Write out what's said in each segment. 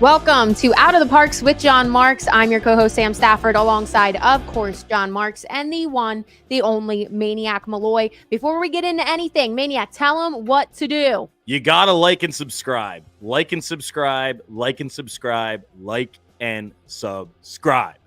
Welcome to Out of the Parks with John Marks. I'm your co-host, Sam Stafford, alongside, of course, John Marks and the one, the only Maniac Malloy. Before we get into anything, Maniac, tell them what to do. You got to like and subscribe. Like and subscribe. Like and subscribe. Like and subscribe.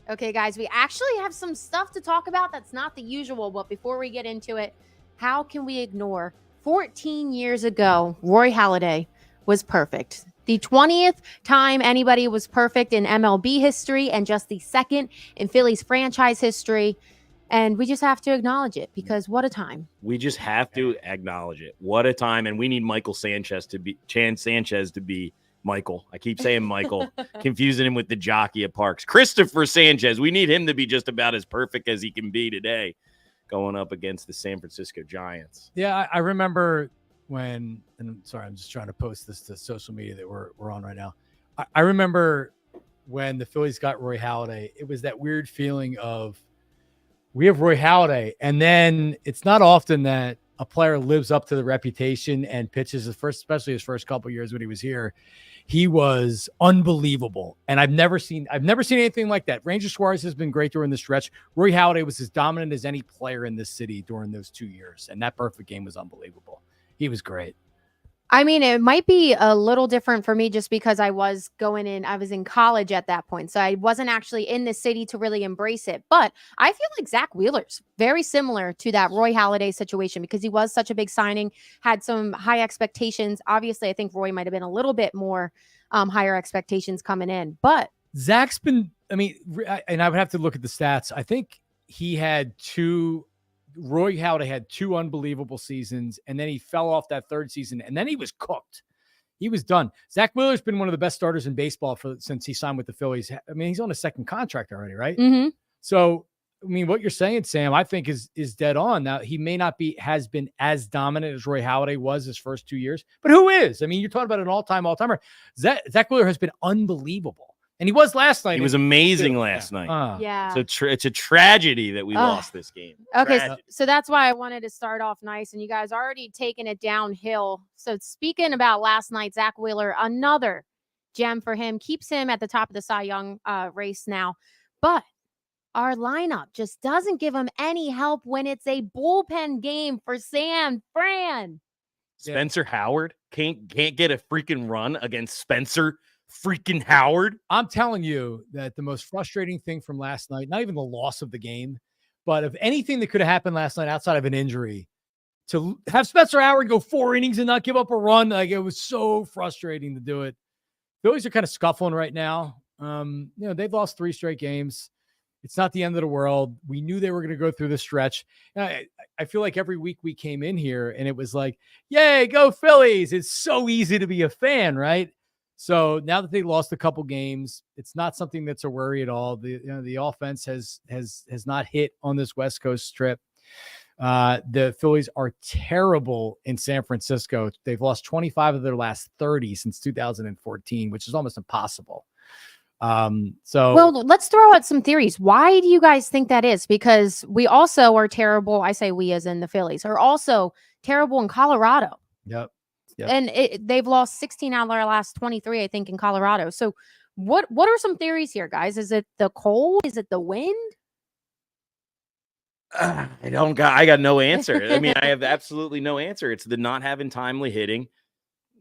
Okay, guys, we actually have some stuff to talk about that's not the usual, but before we get into it, how can we ignore 14 years ago, Roy Halladay was perfect. The 20th time anybody was perfect in MLB history and just the second in Phillies franchise history. And we just have to acknowledge it because what a time. We just have to acknowledge it. What a time. And we need Chan Sanchez to be Michael. I keep saying Michael, confusing him with the jockey at Parx. Christopher Sanchez. We need him to be just about as perfect as he can be today going up against the San Francisco Giants. Yeah, I remember when, and I'm sorry, I'm just trying to post this to social media that we're on right now. I remember when the Phillies got Roy Halladay, it was that weird feeling of we have Roy Halladay, and then it's not often that a player lives up to the reputation and pitches especially his first couple of years when he was here. He was unbelievable, and I've never seen anything like that. Ranger Suarez has been great during the stretch. Roy Halladay was as dominant as any player in this city during those 2 years, and that perfect game was unbelievable. He was great. I mean, it might be a little different for me just because I was in college at that point. So I wasn't actually in the city to really embrace it. But I feel like Zach Wheeler's very similar to that Roy Halladay situation because he was such a big signing, had some high expectations. Obviously, I think Roy might have been a little bit more higher expectations coming in. But Zach's been, and I would have to look at the stats. I think Roy Halladay had 2 unbelievable seasons, and then he fell off that third season, and then he was cooked. He was done. Zach Wheeler's been one of the best starters in baseball since he signed with the Phillies. I mean, he's on a second contract already, right? Mm-hmm. So, I mean, what you're saying, Sam, I think is dead on. Now, he may not has been as dominant as Roy Halladay was his first 2 years, but who is? I mean, you're talking about an all-timer. Zach Wheeler has been unbelievable. And he was last night. He was amazing last night. Yeah. So it's a tragedy that we lost this game. Okay, so that's why I wanted to start off nice, and you guys already taken it downhill. So speaking about last night, Zach Wheeler, another gem for him, keeps him at the top of the Cy Young race now. But our lineup just doesn't give him any help when it's a bullpen game for San Fran. Spencer Howard can't get a freaking run against Spencer freaking Howard. I'm telling you that the most frustrating thing from last night, not even the loss of the game, but of anything that could have happened last night outside of an injury, to have Spencer Howard go 4 innings and not give up a run, like it was so frustrating to do it. Phillies are kind of scuffling right now. They've lost 3 straight games. It's not the end of the world. We knew they were going to go through the stretch. I feel like every week we came in here and it was like, yay, go Phillies. It's so easy to be a fan, right? So now that they lost a couple games, it's not something that's a worry at all. The offense has not hit on this West Coast trip. The Phillies are terrible in San Francisco. They've lost 25 of their last 30 since 2014, which is almost impossible. Well, let's throw out some theories. Why do you guys think that is? Because we also are terrible. I say we as in the Phillies are also terrible in Colorado. Yep. And they've lost 16 out of their last 23, I think, in Colorado. So what are some theories here, guys? Is it the cold? Is it the wind? I got no answer. I mean, I have absolutely no answer. It's the not having timely hitting.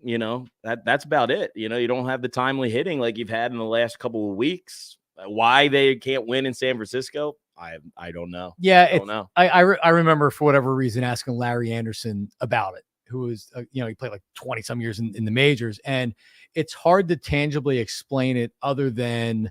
That's about it. You don't have the timely hitting like you've had in the last couple of weeks. Why they can't win in San Francisco, I don't know. Yeah, I don't know. I remember for whatever reason asking Larry Anderson about it, who was, he played like 20 some years in the majors. And it's hard to tangibly explain it other than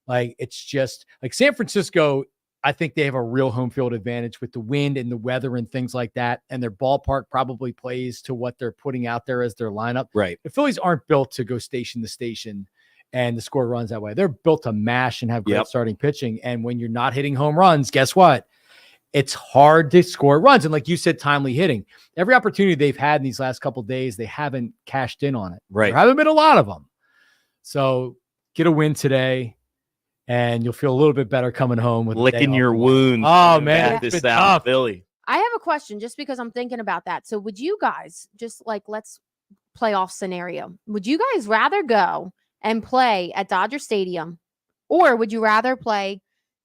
like, it's just like San Francisco. I think they have a real home field advantage with the wind and the weather and things like that. And their ballpark probably plays to what they're putting out there as their lineup. Right. The Phillies aren't built to go station to station and to score runs that way. They're built to mash and have great starting pitching. And when you're not hitting home runs, guess what? It's hard to score runs. And like you said, timely hitting. Every opportunity they've had in these last couple of days, they haven't cashed in on it. Right. There haven't been a lot of them. So get a win today, and you'll feel a little bit better coming home with licking your wounds. Oh, man. This South Philly. I have a question just because I'm thinking about that. So would you guys just let's playoff scenario. Would you guys rather go and play at Dodger Stadium, or would you rather play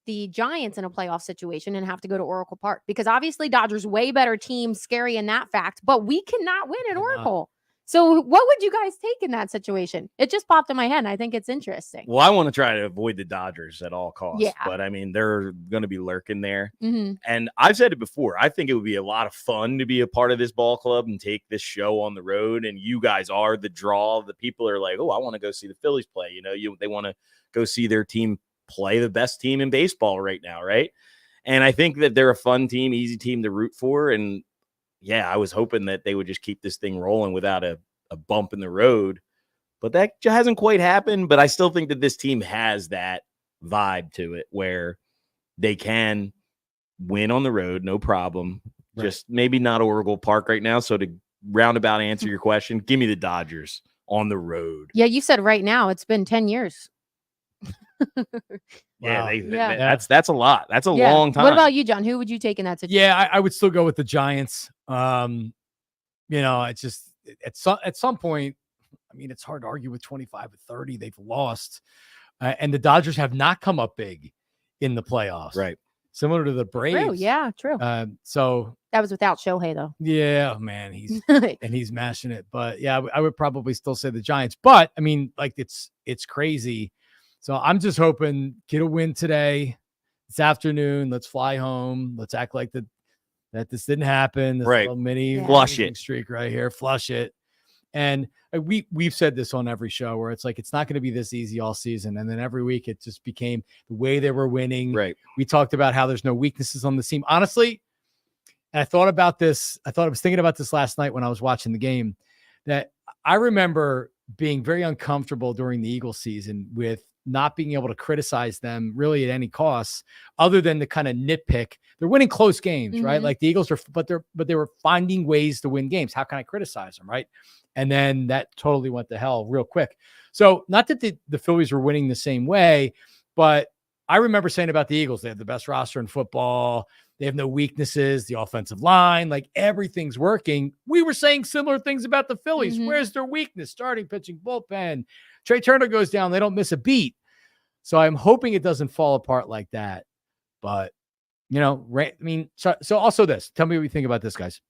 the Giants in a playoff situation and have to go to Oracle Park? Because obviously Dodgers way better team, scary in that fact, but we cannot win at Oracle. So what would you guys take in that situation? It just popped in my head. And I think it's interesting. Well, I want to try to avoid the Dodgers at all costs. Yeah. But I mean, they're going to be lurking there. Mm-hmm. And I've said it before. I think it would be a lot of fun to be a part of this ball club and take this show on the road. And you guys are the draw. The people are like, oh, I want to go see the Phillies play. You know, they want to go see their team play the best team in baseball right now, right? And I think that they're a fun team, easy team to root for. And yeah, I was hoping that they would just keep this thing rolling without a bump in the road, but that hasn't quite happened. But I still think that this team has that vibe to it where they can win on the road, no problem. Right. Just maybe not Oracle Park right now. So to roundabout answer your question, give me the Dodgers on the road. Yeah, you said right now. It's been 10 years. Wow. That's a lot. That's a long time. What about you, John? Who would you take in that situation? Yeah, I would still go with the Giants. It's just at some point, I mean, it's hard to argue with 25-30. They've lost, and the Dodgers have not come up big in the playoffs. Right. Similar to the Braves. True. Yeah, true. So that was without Shohei, though. Yeah, man, he's mashing it. But yeah, I would probably still say the Giants. But I mean, like it's crazy. So I'm just hoping get a win today, this afternoon. Let's fly home. Let's act like that this didn't happen. This right. little mini flush it streak right here. Flush it. And we've said this on every show where it's like, it's not going to be this easy all season. And then every week it just became the way they were winning. Right. We talked about how there's no weaknesses on the team. Honestly, and I thought about this. I was thinking about this last night when I was watching the game, that I remember being very uncomfortable during the Eagles season with not being able to criticize them really at any cost other than the kind of nitpick. They're winning close games, right? Like the Eagles but they were finding ways to win games. How can I criticize them? Right. And then that totally went to hell real quick. So not that the Phillies were winning the same way, but I remember saying about the Eagles, they have the best roster in football. They have no weaknesses. The offensive line, like everything's working. We were saying similar things about the Phillies. Where's their weakness? Starting pitching, bullpen. Trey Turner goes down. They don't miss a beat. So I'm hoping it doesn't fall apart like that. But, so also this. Tell me what you think about this, guys.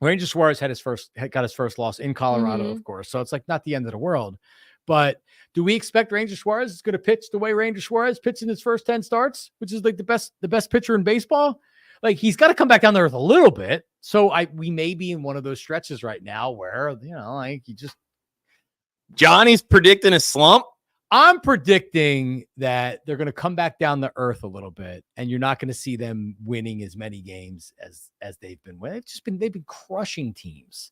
Ranger Suarez got his first loss in Colorado, of course. So it's like not the end of the world. But do we expect Ranger Suarez is going to pitch the way Ranger Suarez pitched in his first 10 starts, which is like the best pitcher in baseball? Like he's got to come back down to earth a little bit. So we may be in one of those stretches right now where, Johnny's predicting a slump. I'm predicting that they're going to come back down to earth a little bit, and you're not going to see them winning as many games as they've been winning. They've been crushing teams.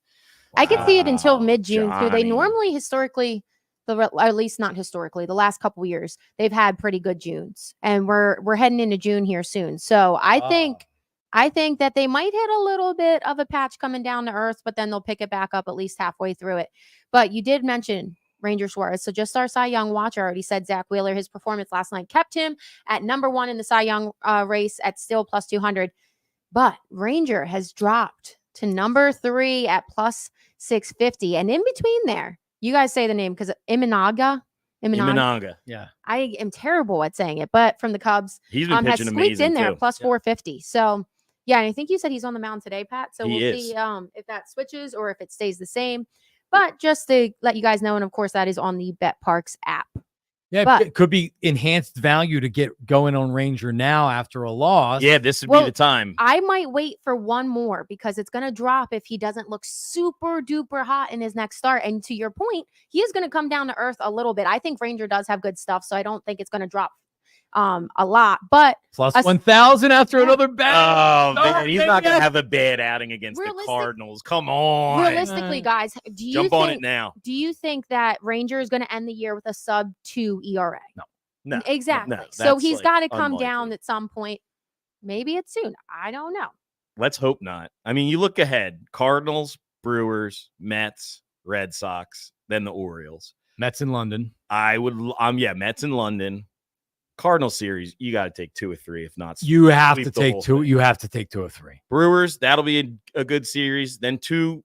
I could see it until mid-June. So they normally historically, or at least not historically, the last couple of years, they've had pretty good Junes, and we're heading into June here soon. So I think that they might hit a little bit of a patch coming down to earth, but then they'll pick it back up at least halfway through it. But you did mention Ranger Suarez. So just our Cy Young watcher already said Zach Wheeler, his performance last night kept him at number 1 in the Cy Young race at still plus 200. But Ranger has dropped to number 3 at plus 650. And in between there, you guys say the name because Imanaga. Yeah. I am terrible at saying it, but from the Cubs, he's been pitching has squeaked in there too. plus 450. So yeah, and I think you said he's on the mound today, Pat. So we'll see if that switches or if it stays the same. But just to let you guys know, and of course that is on the Parx app. Yeah, but it could be enhanced value to get going on Ranger now after a loss. Yeah, this would be the time. I might wait for one more because it's going to drop if he doesn't look super duper hot in his next start. And to your point, he is going to come down to earth a little bit. I think Ranger does have good stuff, so I don't think it's going to drop a lot, but plus 1,000 after another bad. Oh man, he's not gonna have a bad outing against the Cardinals. Come on, realistically, guys, jump on it now. Do you think that Ranger is going to end the year with a sub-2 ERA? No, exactly. No, so he's got to come unlikely. down at some point. Maybe it's soon. I don't know. Let's hope not. I mean, you look ahead: Cardinals, Brewers, Mets, Red Sox, then the Orioles. Mets in London. Mets in London. Cardinal series, you got to take 2 or 3, if not. You have to take 2. You have to take 2 or 3. Brewers, that'll be a good series. Then 2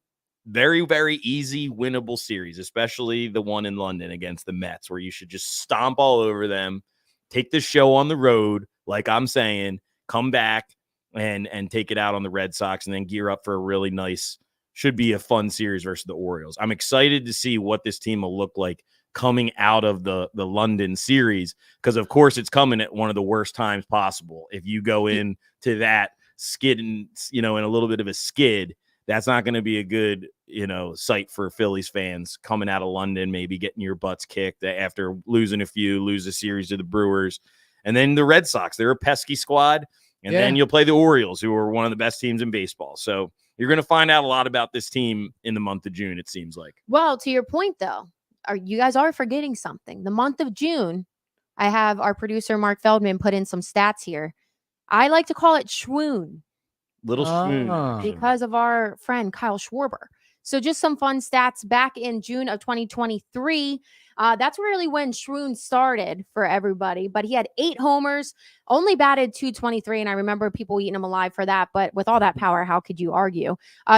very, very easy winnable series, especially the one in London against the Mets, where you should just stomp all over them, take the show on the road, like I'm saying, come back and take it out on the Red Sox, and then gear up for a really nice, should be a fun series versus the Orioles. I'm excited to see what this team will look like coming out of the London series, because of course it's coming at one of the worst times possible. If you go in to that skidding, in a little bit of a skid, that's not going to be a good, sight for Phillies fans coming out of London, maybe getting your butts kicked after lose a series to the Brewers. And then the Red Sox, they're a pesky squad. And then you'll play the Orioles, who are one of the best teams in baseball. So you're going to find out a lot about this team in the month of June, it seems like. Well, to your point, though, you guys are forgetting something. The month of June, I have our producer, Mark Feldman, put in some stats here. I like to call it schwoon. Little schmoon. Because of our friend Kyle Schwarber. So just some fun stats back in June of 2023. That's really when Schroon started for everybody. But he had 8 homers, only batted .223. And I remember people eating him alive for that. But with all that power, how could you argue?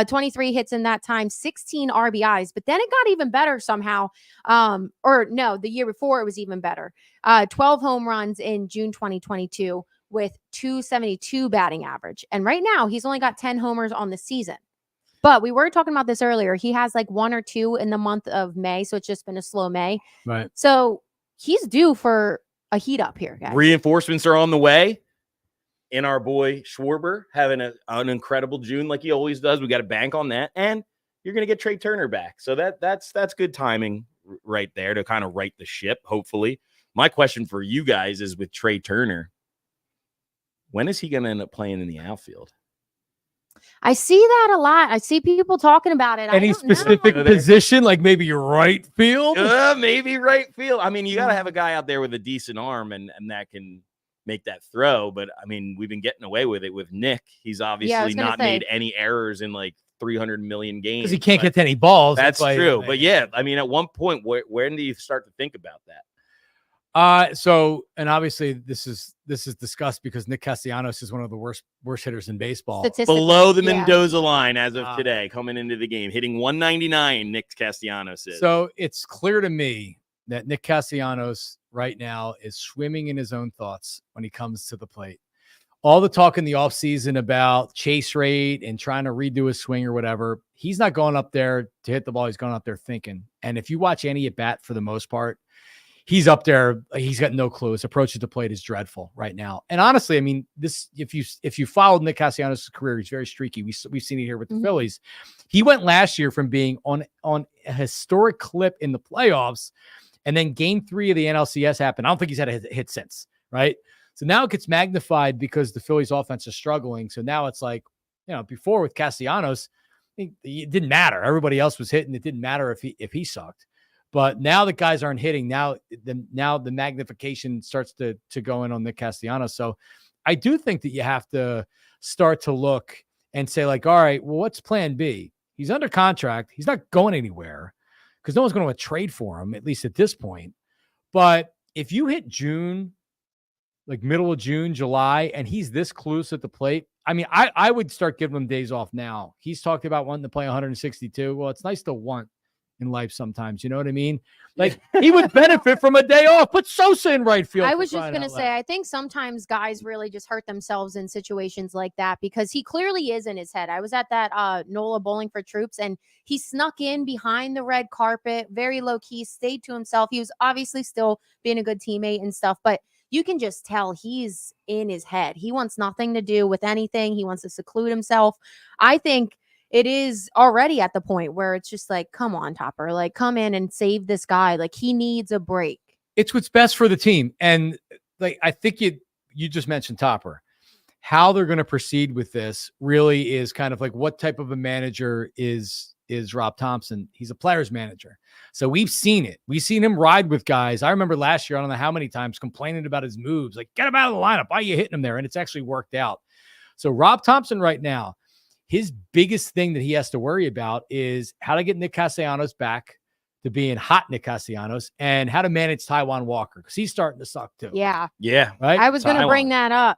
23 hits in that time, 16 RBIs. But then it got even better somehow. The year before it was even better. 12 home runs in June 2022. With .272 batting average. And right now, he's only got 10 homers on the season. But we were talking about this earlier. He has like 1 or 2 in the month of May. So it's just been a slow May. Right. So he's due for a heat up here, guys. Reinforcements are on the way. And our boy Schwarber having an incredible June like he always does. We got to bank on that. And you're going to get Trey Turner back. So that's good timing right there to kind of right the ship, hopefully. My question for you guys is with Trey Turner, when is he going to end up playing in the outfield? I see that a lot. I see people talking about it. Any specific position, like maybe your right field? Maybe right field. I mean, you got to have a guy out there with a decent arm and that can make that throw. But, I mean, we've been getting away with it with Nick. He's obviously not made any errors in like 300 million games. Because he can't get to any balls. That's true. But, I mean, at one point, when do you start to think about that? And obviously this is discussed because Nick Castellanos is one of the worst hitters in baseball. Below the Mendoza line as of today, coming into the game, hitting 199. Nick Castellanos is. So it's clear to me that Nick Castellanos right now is swimming in his own thoughts when he comes to the plate. All the talk in the offseason about chase rate and trying to redo his swing or whatever, he's not going up there to hit the ball. He's going up there thinking. And if you watch any at bat for the most part, he's up there. He's got no clue. His approach to the plate is dreadful right now. And honestly, I mean, if you followed Nick Castellanos' career, he's very streaky. We've seen it here with the Phillies. He went last year from being on a historic clip in the playoffs, and then game 3 of the NLCS happened. I don't think he's had a hit since, right? So now it gets magnified because the Phillies offense is struggling. So now it's like, before with Castellanos, it didn't matter. Everybody else was hitting. It didn't matter if he sucked. But now the guys aren't hitting. Now the magnification starts to go in on Nick Castellanos. So I do think that you have to start to look and say, like, all right, well, what's plan B? He's under contract. He's not going anywhere because no one's going to trade for him, at least at this point. But if you hit June, like middle of June, July, and he's this close at the plate, I mean, I would start giving him days off now. He's talked about wanting to play 162. Well, it's nice to want in life sometimes, you know what I mean? Like he would benefit from a day off. Put Sosa in right field. I was just going to say, I think sometimes guys really just hurt themselves in situations like that because he clearly is in his head. I was at that NOLA Bowling for Troops and he snuck in behind the red carpet, very low key, stayed to himself. He was obviously still being a good teammate and stuff, but you can just tell he's in his head. He wants nothing to do with anything. He wants to seclude himself. I think it is already at the point where it's just like, come on, Topper, like come in and save this guy. Like he needs a break. It's what's best for the team. And like, I think you just mentioned Topper, how they're going to proceed with this really is kind of like what type of a manager is Rob Thompson. He's a player's manager. So we've seen it. We've seen him ride with guys. I remember last year, I don't know how many times complaining about his moves, like get him out of the lineup. Why are you hitting him there? And it's actually worked out. So Rob Thompson right now, his biggest thing that he has to worry about is how to get Nick Castellanos back to being hot Nick Castellanos and how to manage Taijuan Walker because he's starting to suck too. Yeah. Right. I was going to bring that up.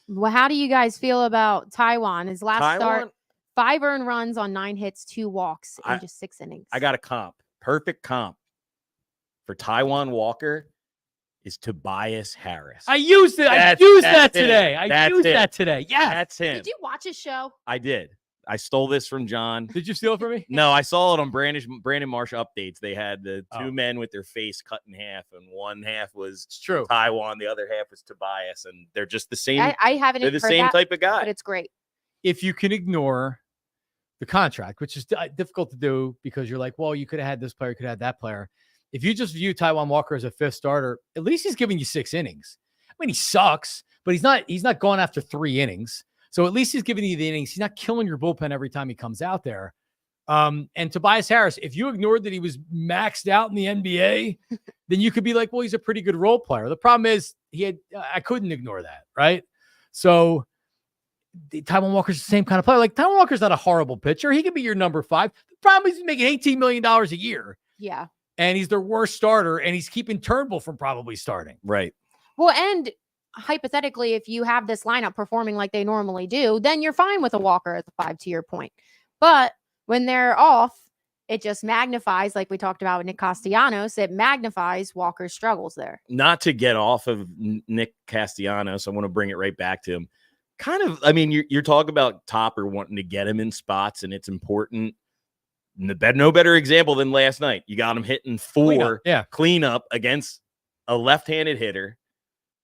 Well, how do you guys feel about Taijuan? His last start, 5 earned runs on 9 hits, 2 walks in just 6 innings. I got a comp. Perfect comp for Taijuan Walker is Tobias Harris. I used it. I used that today. I used that today. Yes. That's him. Did you watch his show? I did. I stole this from John. Did you steal it from me? No, I saw it on Brandon Marsh updates. They had the 2 men with their face cut in half, and one half was Taijuan, the other half was Tobias, and they're just the same. I haven't. They're the same type of guy. But it's great. If you can ignore the contract, which is difficult to do because you're like, well, you could have had this player, you could have had that player. If you just view Taijuan Walker as a 5th starter, at least he's giving you 6 innings. I mean, he sucks, but he's not going after 3 innings. So at least he's giving you the innings. He's not killing your bullpen every time he comes out there. And Tobias Harris, if you ignored that he was maxed out in the NBA, then you could be like, well, he's a pretty good role player. The problem is I couldn't ignore that, right? So Taijuan Walker's the same kind of player. Like, Taijuan Walker's not a horrible pitcher. He could be your number 5. The problem is he's making $18 million a year. Yeah. And he's their worst starter, and he's keeping Turnbull from probably starting. Right. Well, and hypothetically, if you have this lineup performing like they normally do, then you're fine with a Walker at the 5, to your point. But when they're off, it just magnifies, like we talked about with Nick Castellanos, it magnifies Walker's struggles there. Not to get off of Nick Castellanos, I want to bring it right back to him. Kind of, I mean, you're talking about Topper wanting to get him in spots, and it's important. No better example than last night. You got him hitting 4 cleanup against a left-handed hitter,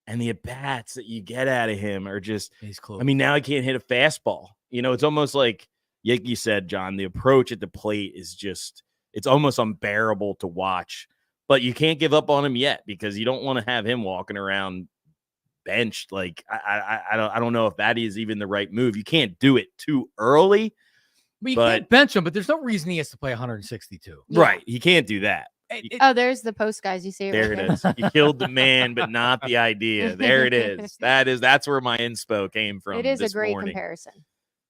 and the at-bats that you get out of him are just, he's close. I mean, now he can't hit a fastball. You know, it's almost like you said, John, the approach at the plate is just, it's almost unbearable to watch, but you can't give up on him yet because you don't want to have him walking around benched. Like, I don't know if that is even the right move. You can't do it too early. But you can't bench him, but there's no reason he has to play 162. Right. He can't do that. There's the post, guys. You see it there right it is. You killed the man, but not the idea. There it is. That's where my inspo came from. It is a great comparison.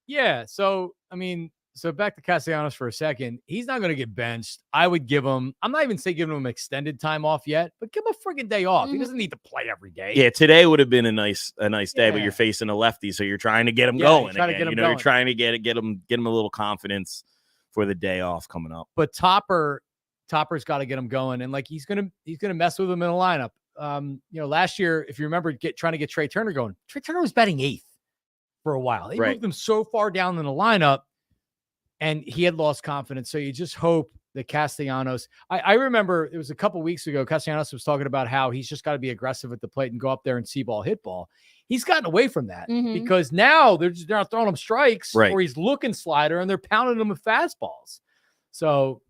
Yeah. So, I mean, back to Castellanos for a second. He's not going to get benched. I would give him, I'm not even saying giving him extended time off yet, but give him a friggin' day off. He doesn't need to play every day. Yeah, today would have been a nice day, but you're facing a lefty, so you're trying to get him going again. You're trying to get him a little confidence for the day off coming up. But Topper's got to get him going, and like he's gonna mess with him in a lineup. Last year, if you remember, trying to get Trey Turner going. Trey Turner was batting 8th for a while. They moved him so far down in the lineup, and he had lost confidence. So you just hope that Castellanos. I remember it was a couple weeks ago. Castellanos was talking about how he's just got to be aggressive at the plate and go up there and see ball, hit ball. He's gotten away from that because now they're not throwing him strikes, or he's looking slider and they're pounding him with fastballs. So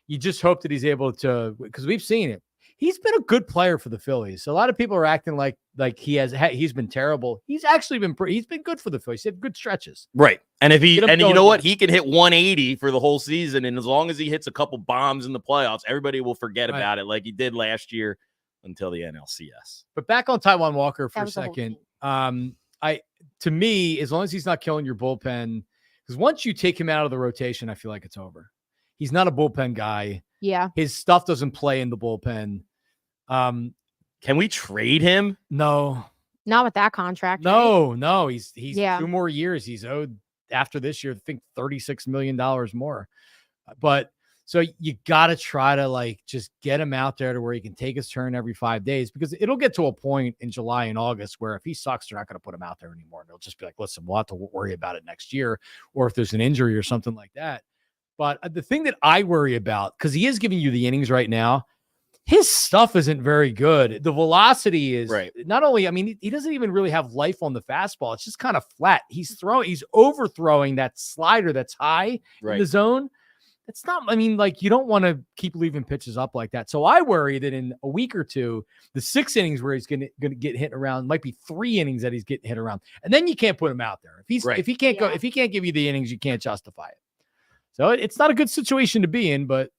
you just hope that he's able to, because we've seen it. He's been a good player for the Phillies. So a lot of people are acting like he's been terrible. He's actually been he's been good for the Phillies. He had good stretches. Right. And if you know what, he can hit 180 for the whole season. And as long as he hits a couple bombs in the playoffs, everybody will forget about it like he did last year until the NLCS. But back on Taijuan Walker for a second. To me, as long as he's not killing your bullpen, because once you take him out of the rotation, I feel like it's over. He's not a bullpen guy. Yeah. His stuff doesn't play in the bullpen. Can we trade him? No. Not with that contract. No. He's 2 more years. He's owed after this year, I think $36 million more. But so you got to try to just get him out there to where he can take his turn every 5 days, because it'll get to a point in July and August where if he sucks, they're not going to put him out there anymore. And they'll just be like, listen, we'll have to worry about it next year, or if there's an injury or something like that. But the thing that I worry about, because he is giving you the innings right now, his stuff isn't very good. The velocity is not only, I mean, he doesn't even really have life on the fastball. It's just kind of flat. He's overthrowing that slider that's high in the zone. It's not, I mean, you don't want to keep leaving pitches up like that. So I worry that in a week or two, the 6 innings where he's going to get hit around might be 3 innings that he's getting hit around. And then you can't put him out there. If he can't go, if he can't give you the innings, you can't justify it. So it's not a good situation to be in, but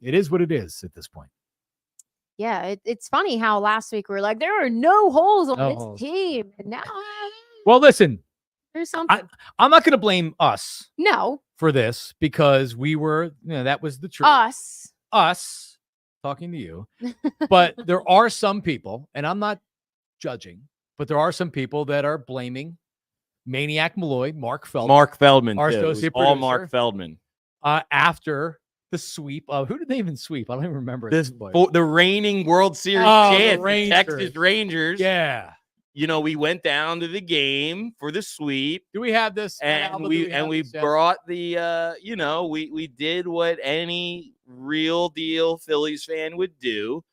it is what it is at this point. Yeah, it's funny how last week we were like, there are no holes on this team. And now, well, listen, there's something. I'm not going to blame us. No. For this, because we were, that was the truth. Us talking to you. But there are some people, and I'm not judging, but there are some people that are blaming Maniac Malloy, Mark Feldman. Mark Feldman, Our too. It was associate all producer. Mark Feldman. After the sweep of who did they even sweep? I don't even remember. The reigning World Series champ, the Texas Rangers. Yeah. You know, we went down to the game for the sweep. Do we have this? And we brought the you know, we did what any real deal Phillies fan would do,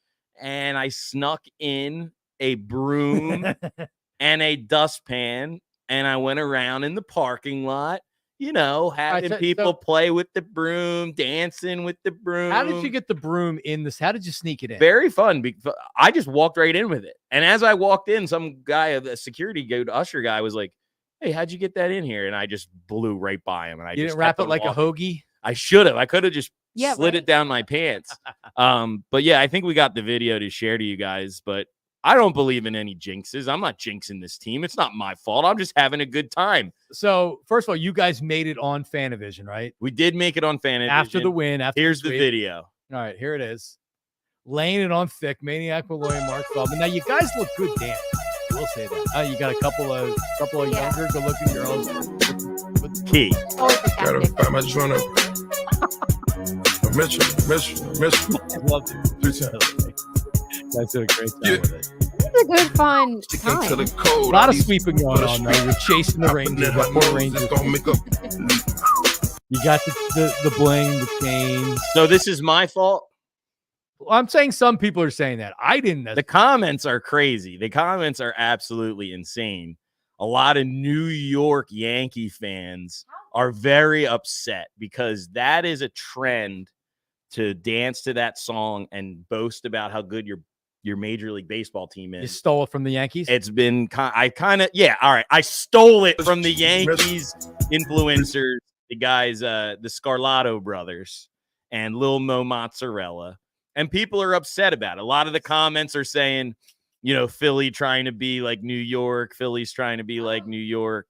and I snuck in a broom and a dustpan, and I went around in the parking lot, you know, having people play with the broom, dancing with the broom. How did you get the broom in this? How did you sneak it in? Very fun. I just walked right in with it. And as I walked in, some guy, a security guard, usher guy was like, "Hey, how'd you get that in here?" And I just blew right by him. And I didn't wrap it like a hoagie? I should have. I could have just slid it down my pants. But yeah, I think we got the video to share to you guys, but I don't believe in any jinxes. I'm not jinxing this team. It's not my fault. I'm just having a good time. So, first of all, you guys made it on Fanavision, right? We did make it on Fanavision. After the win. Here's the video. All right, here it is. Laying it on thick. Maniac Malloy and Mark Feldman. Now, you guys look good dancing. We'll say that. You got a couple of younger, good-looking girls. Key. Gotta find my joint up. Mitchell. I love it. That's a great time with it. It's a good fun time. A lot of sweeping going on, right? You're chasing the Rangers. You got the bling, the chains. So this is my fault? Well, I'm saying some people are saying that. I didn't. The comments are crazy. The comments are absolutely insane. A lot of New York Yankee fans are very upset because that is a trend to dance to that song and boast about how good your Major League Baseball team is. You stole it from the Yankees? It's been all right. I stole it from the Yankees influencers, the guys, the Scarlato brothers and Lil Mo Mozzarella. And people are upset about it. A lot of the comments are saying, you know, Philly trying to be like New York, Philly's trying to be like New York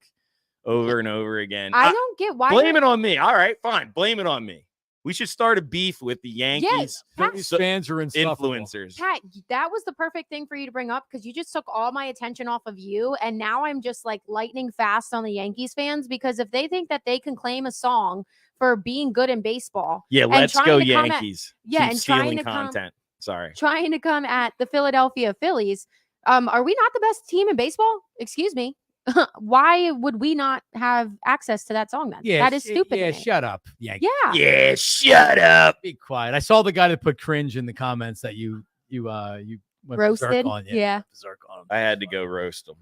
over and over again. I don't get why. Blame it on me. All right, fine. Blame it on me. We should start a beef with the Yankees. Phillies fans are influencers. Pat, that was the perfect thing for you to bring up because you just took all my attention off of you. And now I'm just like lightning fast on the Yankees fans because if they think that they can claim a song for being good in baseball. Yeah, let's go Yankees. And keep stealing content. Trying to come at the Philadelphia Phillies. Are we not the best team in baseball? Excuse me. Why would we not have access to that song then? Yeah, that is stupid. Yeah, shut up, Yankee. Yeah, shut up. Be quiet. I saw the guy that put cringe in the comments that you went roasted on. Berserk on him. I had to go roast him.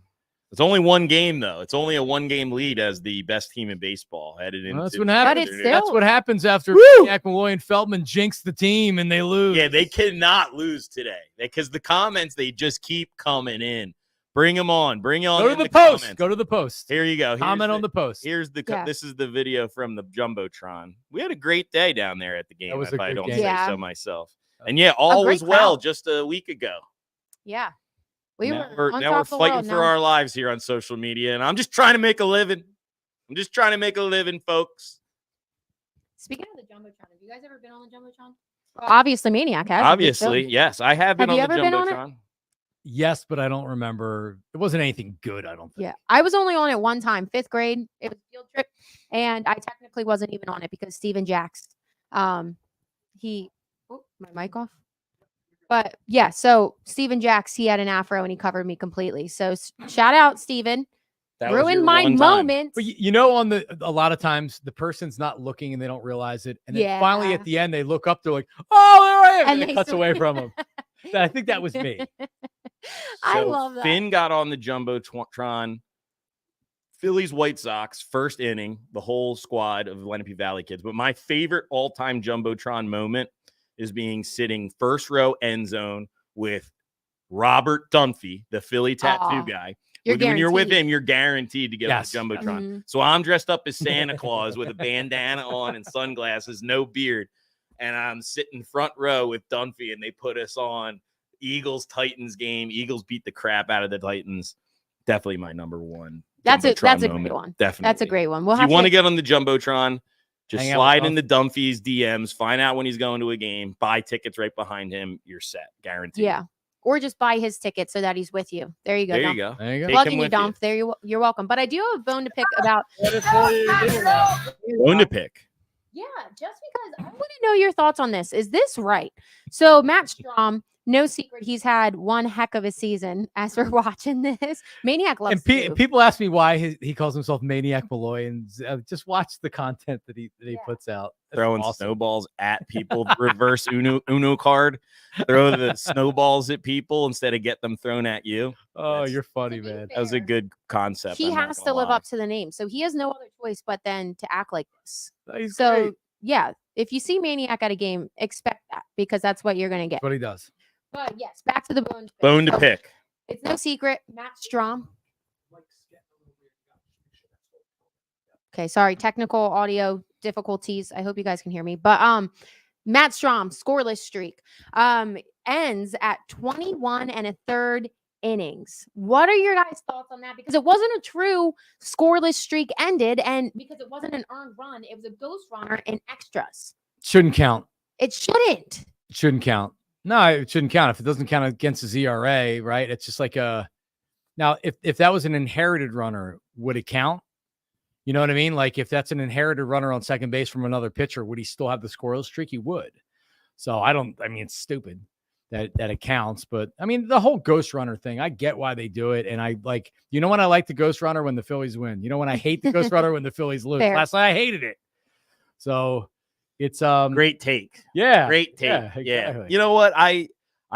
It's only one game though. It's only a 1-game lead as the best team in baseball headed into. That's what happens. That's what happens after Maniac Malloy and Feldman jinx the team and they lose. Yeah, they cannot lose today because the comments they just keep coming in. Bring them on. Bring on. Go to the post. Comments. Go to the post. Here you go. Comment on the post. Here's the. This is the video from the Jumbotron. We had a great day down there at the game. If I don't say so myself. And yeah, all was well just a week ago. Yeah, now we're fighting for our lives here on social media, and I'm just trying to make a living. Folks. Speaking of the Jumbotron, have you guys ever been on the Jumbotron? Well, obviously, Maniac has. Obviously, yes, I have been on the Jumbotron. Yes, but I don't remember. It wasn't anything good, I don't think. Yeah, I was only on it one time, 5th grade. It was a field trip, and I technically wasn't even on it because Steven Jacks, my mic off. But yeah, so Steven Jacks, he had an afro and he covered me completely. So shout out, Steven. That ruined my moment. But you know, a lot of times the person's not looking and they don't realize it, and then finally at the end they look up, they're like, "Oh, there I am," and it cuts away from them. I think that was me. I love that. Finn got on the Jumbotron. Phillies White Sox, first inning, the whole squad of Lenape Valley kids. But my favorite all-time Jumbotron moment is sitting first row end zone with Robert Dunphy, the Philly tattoo guy. When you're with him, you're guaranteed to get on the Jumbotron. Mm-hmm. So I'm dressed up as Santa Claus with a bandana on and sunglasses, no beard. And I'm sitting front row with Dunphy, and they put us on Eagles-Titans game. Eagles beat the crap out of the Titans. Definitely my number one. That's a great one. Definitely. That's a great one. If you want to get on the Jumbotron, just slide into Dunphy's DMs, find out when he's going to a game, buy tickets right behind him. You're set. Guaranteed. Yeah. or just buy his ticket so that he's with you. There you go. There you Dump. go. There you go. Take Plugging him you, with you. Dump. There you're welcome. But I do have a bone to pick about. Bone to pick. Yeah, just because I want to know your thoughts on this. Is this right? So Matt Strom, no secret, he's had one heck of a season as we're watching this. Maniac loves And to move. people ask me why he calls himself Maniac Malloy, and just watch the content that he puts out. That's Throwing awesome. snowballs at people, reverse Uno card, throw the snowballs at people instead of get them thrown at you. Oh, That's- you're funny, To be man. fair, That was a good concept. He I'm not has to gonna live lie. up to the name. So he has no other choice but then to act like this. He's So great. yeah, if you see Maniac at a game, expect that because that's what you're gonna get. That's what he does. But yes, back to the bone. To pick. Bone to So pick. It's no secret, Matt Strom. Okay, sorry, technical audio difficulties. I hope you guys can hear me. But Matt Strom, scoreless streak, ends at 21 and a third innings. What are your guys' thoughts on that? Because it wasn't a true scoreless streak ended, and because it wasn't an earned run, it was a ghost runner in extras. Shouldn't count. It shouldn't. It shouldn't count. No, it shouldn't count. If it doesn't count against his ERA, right? It's just like a. Now, if that was an inherited runner, would it count? You know what I mean? Like if that's an inherited runner on second base from another pitcher, would he still have the scoreless streak? He would. So I mean, it's stupid that it counts. But I mean, the whole ghost runner thing, I get why they do it. And I like, when I like the ghost runner when the Phillies win. When I hate the ghost runner when the Phillies lose. Fair. Last night I hated it. So it's Great take. yeah. Great take. Yeah, Yeah. exactly. You know what? I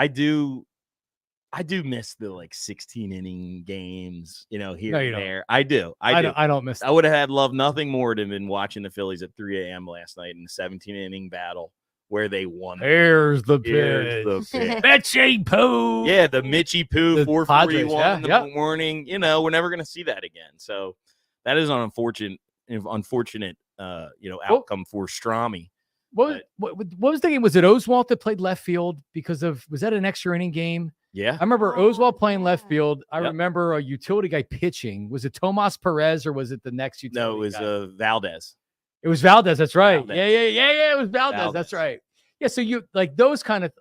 do miss the like 16 inning games, here No, and you don't. there. I do. I don't miss I would have had loved nothing more than been watching the Phillies at 3 a.m. last night in the 17 inning battle where they won. Here's the Here's pitch. the pitch. Mitchie Poo. Yeah, the Mitchie Poo The 441 Padres, in the yeah. morning. We're never going to see that again. So that is an unfortunate outcome for Strami. What was the game? Was it Oswalt that played left field was that an extra inning game? Yeah. I remember Oswalt playing left field. I Yep. remember a utility guy pitching. Was it Tomas Perez or was it the next utility No, it was guy? Valdez. It was Valdez. That's right. Valdez. Yeah. It was Valdez. That's Valdez. right. Yeah. So you like those kind of,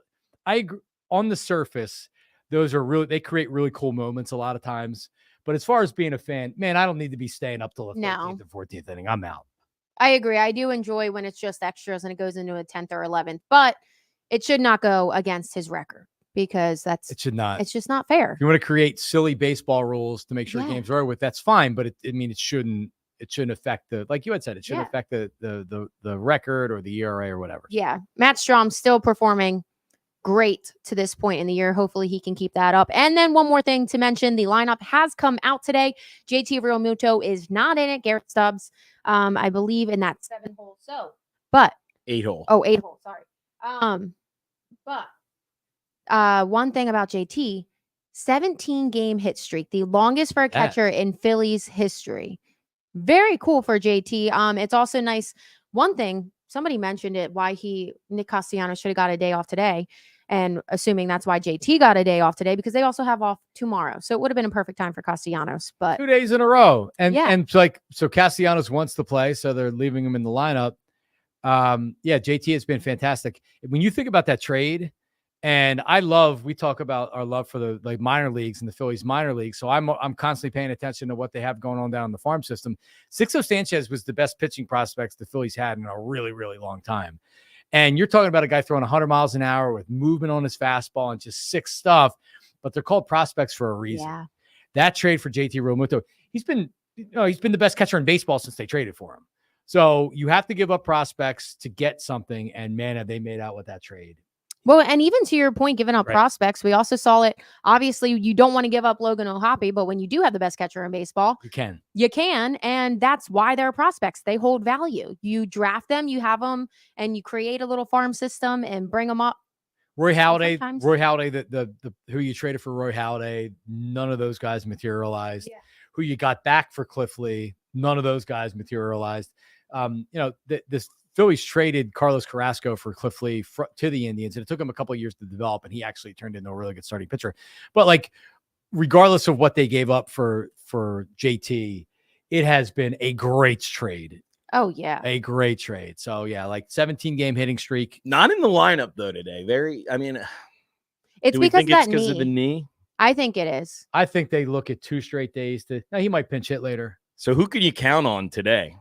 I agree, on the surface, those are they create really cool moments a lot of times. But as far as being a fan, man, I don't need to be staying up till the 13th or 14th inning. I'm out. I agree. I do enjoy when it's just extras and it goes into a 10th or 11th, but it should not go against his record because It should not. it's just not fair. If you want to create silly baseball rules to make sure Yeah. games are with, that's fine. But it shouldn't affect like you had said, it shouldn't Yeah. affect the record or the ERA or whatever. Yeah. Matt Strom still performing great to this point in the year. Hopefully he can keep that up. And then one more thing to mention, the lineup has come out today. JT Realmuto is not in it. Garrett Stubbs, I believe in that 7 hole. But 8 hole. 8 hole, sorry. But one thing about JT, 17 game hit streak, the longest for a catcher in Phillies history. Very cool for JT. It's also nice. One thing, somebody mentioned it, why Nick Castellanos should have got a day off today. And assuming that's why JT got a day off today, because they also have off tomorrow. So it would have been a perfect time for Castellanos. But 2 days in a row. And Yeah. and so Castellanos wants to play, so they're leaving him in the lineup. JT has been fantastic. When you think about that trade, and we talk about our love for the minor leagues and the Phillies minor league. So I'm constantly paying attention to what they have going on down in the farm system. Sixto Sanchez was the best pitching prospects the Phillies had in a really, really long time. And you're talking about a guy throwing 100 miles an hour with movement on his fastball and just sick stuff, but they're called prospects for a reason. yeah, That trade for JT Realmuto, he's been the best catcher in baseball since they traded for him. So you have to give up prospects to get something. And man, have they made out with that trade. well, and even to your point, giving up Right. prospects, we also saw it. Obviously, you don't want to give up Logan O'Hoppe, but when you do have the best catcher in baseball, You can. you can, and that's why they're prospects. They hold value. You draft them, you have them, and you create a little farm system and bring them up. Roy Halladay, sometimes- the who you traded for Roy Halladay, none of those guys materialized. Yeah. Who you got back for Cliff Lee, none of those guys materialized. This Phillies traded Carlos Carrasco for Cliff Lee to the Indians, and it took him a couple of years to develop, and he actually turned into a really good starting pitcher. But like, regardless of what they gave up for JT, it has been a great trade. Oh yeah, A great trade. So yeah, like 17 game hitting streak. Not in the lineup though today. It's Do we because think of it's that because of the knee. knee? I think it is. I think they look at 2 straight days to. Now he might pinch hit later. So who could you count on today?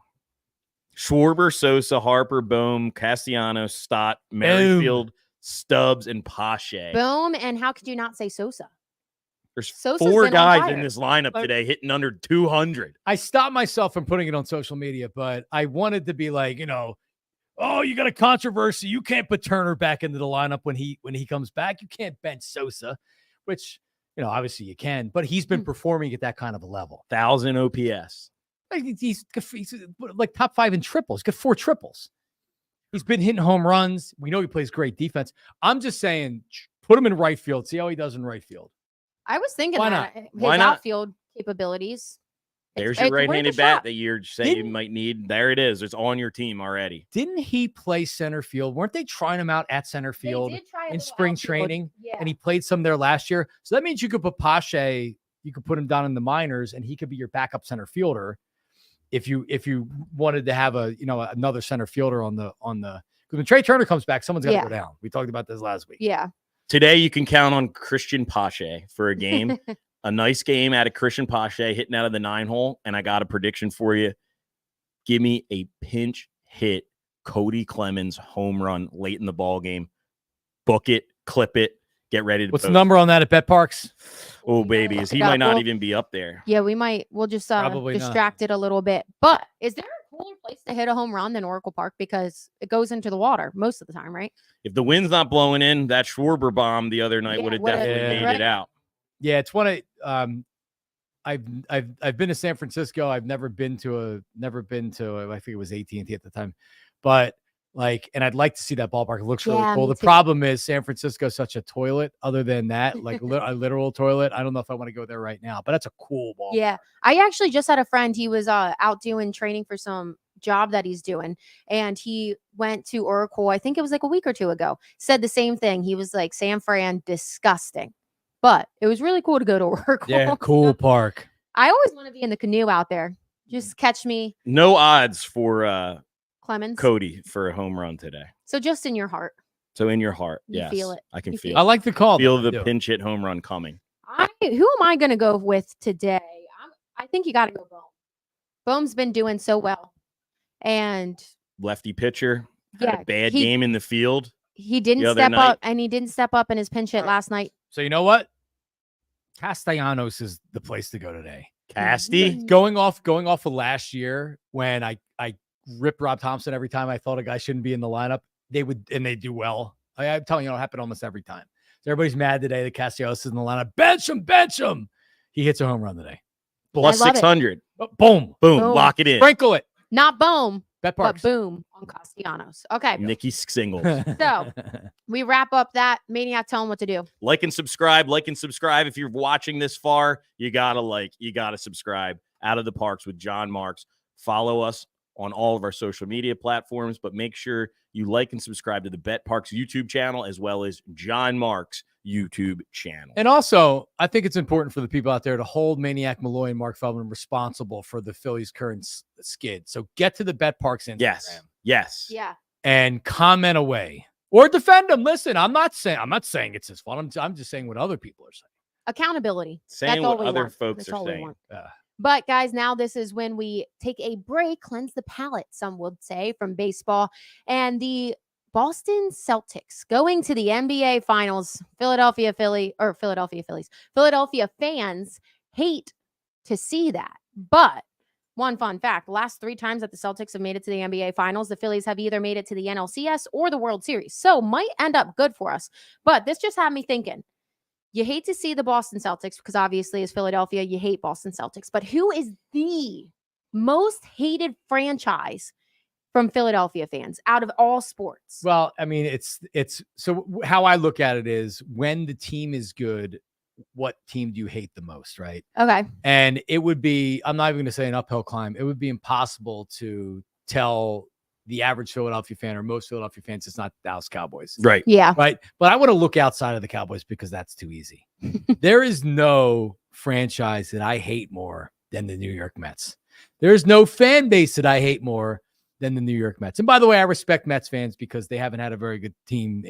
Schwarber, Sosa, Harper, Bohm, Castellanos, Stott, Merrifield, Stubbs, and Pache. Boom. And how could you not say Sosa? There's Sosa's 4 been on guys fire. in this lineup today hitting under 200. I stopped myself from putting it on social media, but I wanted to be like, oh, you got a controversy. You can't put Turner back into the lineup when he comes back. You can't bench Sosa, which, obviously you can, but he's been performing at that kind of a level. 1,000 OPS. He's like top 5 in triples. He's got 4 triples. He's been hitting home runs. We know he plays great defense. I'm just saying, put him in right field. See how he does in right field. I was thinking Why that not? his Why not? outfield capabilities. There's It's your worth a right-handed shot. bat that you're saying you might need. There it is. It's on your team already. Didn't he play center field? Weren't they trying him out at center field They did try a in little spring outfield. training? Yeah. And he played some there last year. So that means you could put Pache, you could put him down in the minors, and he could be your backup center fielder. If you wanted to have another center fielder on the because when Trey Turner comes back, someone's got to go down. We talked about this last week. Yeah. Today you can count on Christian Pache for a game. A nice game out of Christian Pache hitting out of the 9-hole, and I got a prediction for you. Give me a pinch hit Cody Clemens home run late in the ball game. Book it, clip it, get ready to What's post. the number on that at Parx? Oh, baby, he might not even be up there. Yeah, we'll just Probably not. distract it a little bit. But is there a cooler place to hit a home run than Oracle Park? Because it goes into the water most of the time, right? If the wind's not blowing in, that Schwarber bomb the other night would have would've definitely been made right. it out. Yeah, it's one of I've been to San Francisco. I've never been to I think it was AT&T at the time. But and I'd like to see that ballpark. It looks really Yeah, cool. me The too. problem is San Francisco is such a toilet. Other than that, a literal toilet. I don't know if I want to go there right now, but that's a cool ballpark. Yeah. I actually just had a friend. He was out doing training for some job that he's doing, and he went to Oracle. I think it was like a week or 2 ago. Said the same thing. He was like, San Fran, disgusting. But it was really cool to go to Oracle. Yeah, cool park. I always want to be in the canoe out there. Just catch me, No odds for Clemens. Cody for a home run today. So just in your heart. So in your heart, You yes, feel it. I can You feel I like the call. feel the though. pinch hit home run coming. Who am I going to go with today? I think you got to go Bohm. Bohm's been doing so well. And Lefty pitcher, had yeah, a bad he- game in the field. he didn't The other step night. up, and he didn't step up in his pinch hit last night. So you know what? Castellanos is the place to go today. Casty, Going off of last year when I ripped Rob Thompson every time I thought a guy shouldn't be in the lineup. They do well. I'm telling you, it'll happen almost every time. So everybody's mad today that Castellanos is in the lineup. Bench him. He hits a home run today. plus I love it. 600. Boom. Boom, Boom. lock it in. Sprinkle it. Not Bohm, Bet but Parx. boom on Castellanos. Okay. Nikki singles. So we wrap up that. Maniac, tell him what to do. Like and subscribe. If you're watching this far, you gotta subscribe. Out of the Parks with John Marks. Follow us on all of our social media platforms, but make sure you like and subscribe to the Bet Parks YouTube channel as well as John Marks YouTube channel. And also, I think it's important for the people out there to hold Maniac Malloy and Mark Feldman responsible for the Phillies' current skid. So get to the Bet Parks Instagram. Yes. Yeah. And comment away or defend them. Listen, I'm not saying it's his fault. I'm just saying what other people are saying. Accountability. Saying That's all what we other want. folks That's are all we saying. want. Yeah. But guys, now this is when we take a break, cleanse the palate, some would say, from baseball. And the Boston Celtics going to the NBA Finals. Philadelphia Phillies. Philadelphia fans hate to see that. But one fun fact, the last 3 times that the Celtics have made it to the NBA Finals, the Phillies have either made it to the NLCS or the World Series. So might end up good for us. But this just had me thinking. You hate to see the Boston Celtics because obviously as Philadelphia, you hate Boston Celtics. But who is the most hated franchise from Philadelphia fans out of all sports? Well, I mean, it's so how I look at it is when the team is good, what team do you hate the most, right? Okay. And it would be, I'm not even going to say an uphill climb. It would be impossible to tell the average Philadelphia fan or most Philadelphia fans it's not Dallas Cowboys. Right. Yeah. Right. But I want to look outside of the Cowboys because that's too easy. There is no franchise that I hate more than the New York Mets. There's no fan base that I hate more than the New York Mets. And by the way, I respect Mets fans because they haven't had a very good team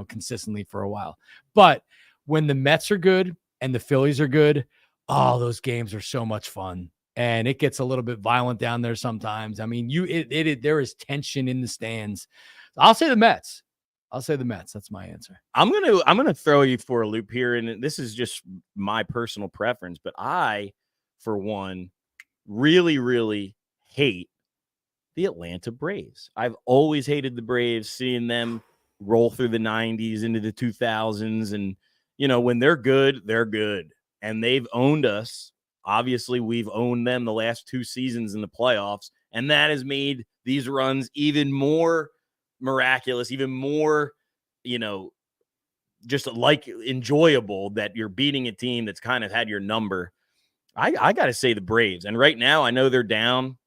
consistently for a while. But when the Mets are good and the Phillies are good, oh, those games are so much fun. And it gets a little bit violent down there sometimes. I mean, there is tension in the stands. I'll say the Mets. That's my answer. I'm gonna throw you for a loop here, and this is just my personal preference, but I, for one, really, really hate the Atlanta Braves. I've always hated the Braves, seeing them roll through the 90s into the 2000s, and when they're good, and they've owned us. Obviously, we've owned them the last 2 seasons in the playoffs, and that has made these runs even more miraculous, even more, just like enjoyable, that you're beating a team that's kind of had your number. I got to say the Braves. And right now, I know they're down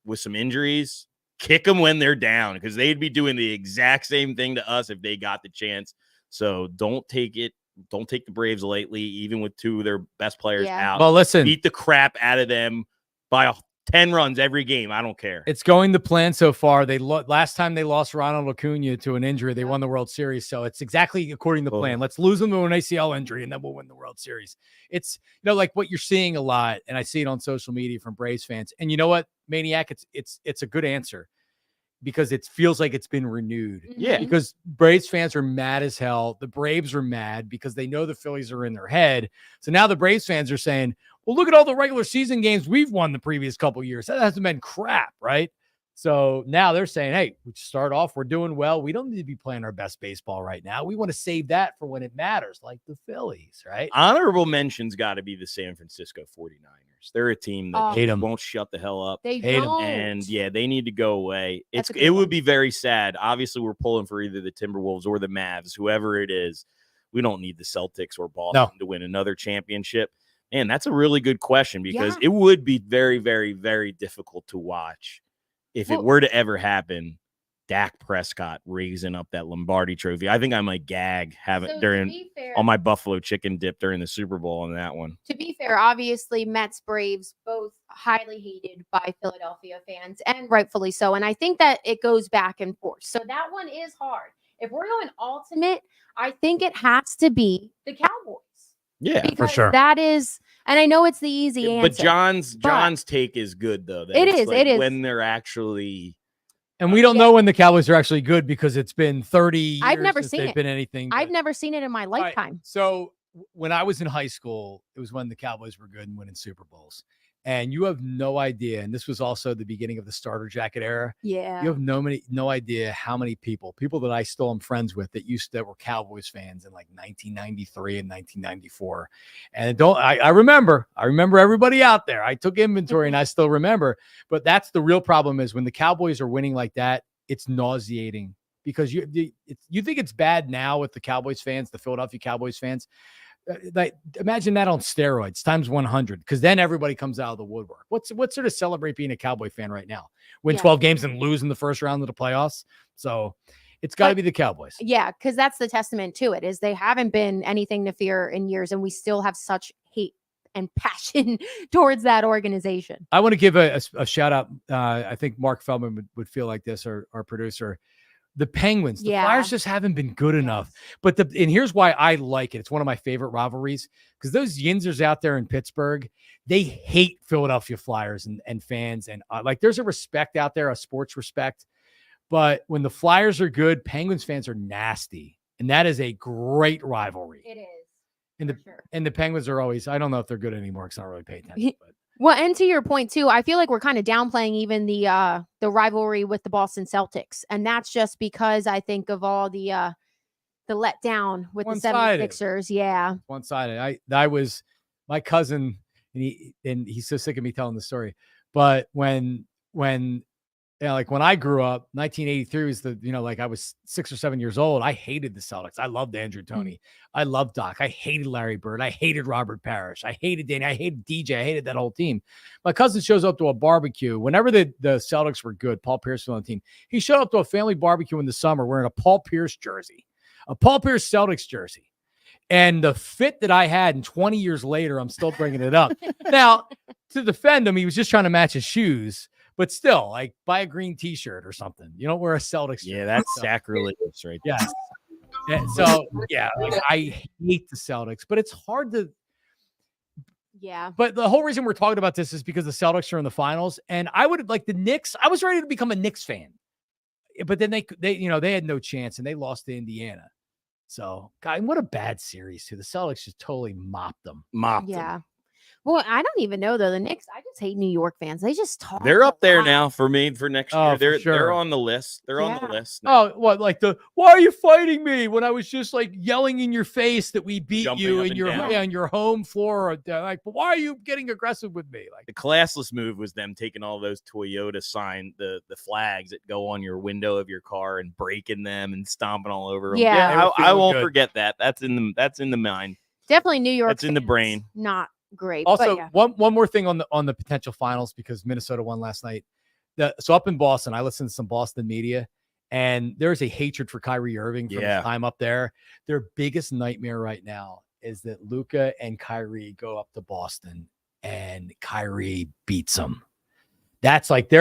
with some injuries. Kick them when they're down, because they'd be doing the exact same thing to us if they got the chance. So don't take the Braves lightly, even with 2 of their best players out. Well, listen, beat the crap out of them by 10 runs every game. I don't care. It's going the plan so far. Last time they lost Ronald Acuna to an injury, they won the World Series. So it's exactly according to plan. Let's lose them to an ACL injury, and then we'll win the World Series. It's like what you're seeing a lot, and I see it on social media from Braves fans. And you know what, Maniac? It's a good answer, because it feels like it's been renewed. Yeah. Because Braves fans are mad as hell. The Braves are mad because they know the Phillies are in their head. So now the Braves fans are saying, well, look at all the regular season games we've won the previous couple years. That hasn't been crap, right? So now they're saying, hey, we start off, we're doing well. We don't need to be playing our best baseball right now. We want to save that for when it matters, like the Phillies, right? Honorable mention's got to be the San Francisco 49ers. They're a team that hate them. Won't shut the hell up. They hate don't. And yeah, they need to go away. That's a good It one. would be very sad. Obviously, we're pulling for either the Timberwolves or the Mavs, whoever it is. We don't need the Celtics or Boston to win another championship. And that's a really good question, because it would be very, very, very difficult to watch if it were to ever happen. Dak Prescott raising up that Lombardi trophy. I think I might gag on my buffalo chicken dip during the Super Bowl on that one. To be fair, obviously, Mets, Braves, both highly hated by Philadelphia fans, and rightfully so. And I think that it goes back and forth. So that one is hard. If we're going ultimate, I think it has to be the Cowboys. Yeah, Because for sure. That is, and I know it's the easy answer. But John's take is good, though. It is. When they're actually. And we don't know when the Cowboys are actually good, because it's been 30 years I've never since seen they've it. been anything. I've never seen it in my lifetime. Right. So when I was in high school, it was when the Cowboys were good and winning Super Bowls. And you have no idea. And this was also the beginning of the starter jacket era. Yeah. You have no idea how many people that I still am friends with that were Cowboys fans in like 1993 and 1994. And I remember everybody out there. I took inventory and I still remember. But that's the real problem, is when the Cowboys are winning like that, it's nauseating, because you think it's bad now with the Cowboys fans, the Philadelphia Cowboys fans. Like, imagine that on steroids times 100, because then everybody comes out of the woodwork. What's there to celebrate being a Cowboy fan right now? Win 12 games and lose in the first round of the playoffs. So it's got to be the Cowboys. Yeah, because that's the testament to it, is they haven't been anything to fear in years, and we still have such hate and passion towards that organization. I want to give a shout out. I think Mark Feldman would feel like this, our producer. The Penguins, the Flyers just haven't been good enough. But and here's why I like it. It's one of my favorite rivalries, because those Yinzers out there in Pittsburgh, they hate Philadelphia Flyers and fans. And like, there's a respect out there, a sports respect. But when the Flyers are good, Penguins fans are nasty. And that is a great rivalry. It is. And the Penguins are always, I don't know if they're good anymore, because I don't really pay attention. But. Well, and to your point too, I feel like we're kind of downplaying even the rivalry with the Boston Celtics, and that's just because I think of all the letdown with the 76ers. Yeah, one-sided. I was my cousin, and he's so sick of me telling the story. But when like when I grew up, 1983 was I was 6 or 7 years old. I hated the Celtics. I loved Andrew Toney. I loved Doc. I hated Larry Bird. I hated Robert Parrish. I hated Danny. I hated DJ. I hated that whole team. My cousin shows up to a barbecue. Whenever the Celtics were good, Paul Pierce was on the team. He showed up to a family barbecue in the summer wearing a Paul Pierce jersey, a Paul Pierce Celtics jersey. And the fit that I had, and 20 years later, I'm still bringing it up. Now, to defend him, he was just trying to match his shoes. But still, like, buy a green T-shirt or something. You don't wear a Celtics shirt. Yeah, that's sacrilegious right there. Yeah. So yeah, like, I hate the Celtics, but it's hard to. Yeah. But the whole reason we're talking about this is because the Celtics are in the finals, and I would like the Knicks. I was ready to become a Knicks fan, but then they they had no chance and they lost to Indiana. So, God, what a bad series too. The Celtics just totally mopped them. Yeah. Well, I don't even know though. The Knicks, I just hate New York fans. They just talk. They're up there lot. now for me for next Oh, year. for They're sure. on the list. They're on the Yeah. list. Now. Oh, what like why are you fighting me when I was just like yelling in your face that we beat Jumping you up in and your down. on your home floor? Like, but why are you getting aggressive with me? Like The classless move was them taking all those Toyota the flags that go on your window of your car and breaking them and stomping all over them. Yeah. They were I feeling won't good. forget that. That's in the mind. Definitely New York. That's in the fans, brain. Not great. Also, but yeah. one more thing on the potential finals because Minnesota won last night. So up in Boston, I listened to some Boston media, and there's a hatred for Kyrie Irving from his time up there. Their biggest nightmare right now is that Luka and Kyrie go up to Boston and Kyrie beats them. That's like they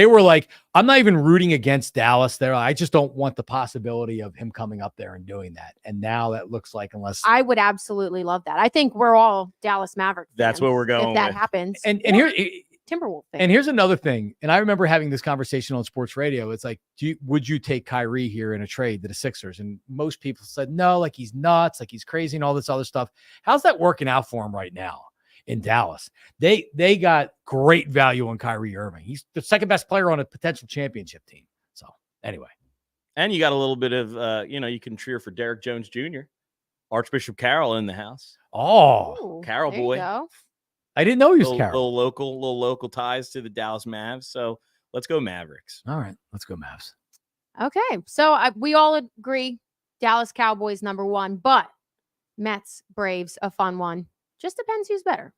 were like, I'm not even rooting against Dallas. I just don't want the possibility of him coming up there and doing that. And now that looks like unless I would absolutely love that. I think we're all Dallas Mavericks. That's what we're going if that with. happens. and Or here Timberwolves. and here's another thing. And I remember having this conversation on sports radio. It's like, would you take Kyrie here in a trade to the Sixers? And most people said no, like he's nuts, like he's crazy, and all this other stuff. How's that working out for him right now? In Dallas, they got great value on Kyrie Irving. He's the second best player on a potential championship team. So anyway, And you got a little bit of you can cheer for Derek Jones Jr., Archbishop Carroll in the house. Oh, Ooh, Carroll there you boy. go. I didn't know he was Little Carroll. little local ties to the Dallas Mavs. So let's go Mavericks. All right, let's go Mavs. Okay, so we all agree Dallas Cowboys #1, but Mets Braves a fun one. Just depends who's better,